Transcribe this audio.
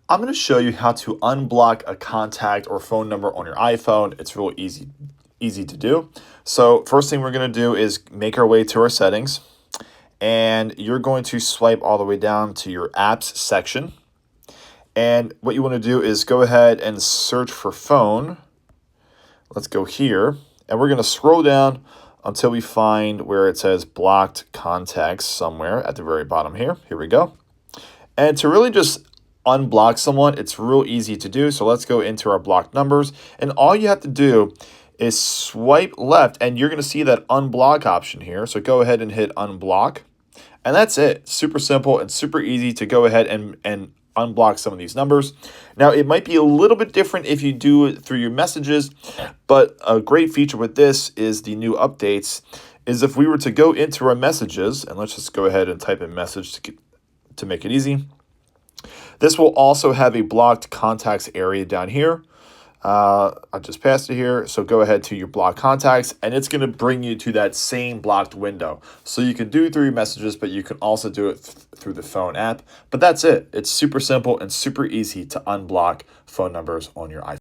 I'm going to show you how to unblock a contact or phone number on your iPhone. It's real easy to do. So first thing we're going to do is make our way to our settings, and you're going to swipe all the way down to your apps section. And what you want to do is go ahead and search for phone. Let's go here, and we're going to scroll down until we find where it says blocked contacts somewhere at the very bottom here. Here we go. And to really just unblock someone, it's real easy to do. So let's go into our blocked numbers, and all you have to do is swipe left, and you're going to see that unblock option here. So go ahead and hit unblock, and that's it. Super simple and super easy to go ahead and unblock some of these numbers. Now, it might be a little bit different if you do it through your messages, but a great feature with this is the new updates is if we were to go into our messages, and let's just go ahead and type in message to make it easy. This will also have a blocked contacts area down here. I just passed it here. So go ahead to your blocked contacts, and it's going to bring you to that same blocked window. So you can do it through your messages, but you can also do it through the phone app. But that's it. It's super simple and super easy to unblock phone numbers on your iPhone.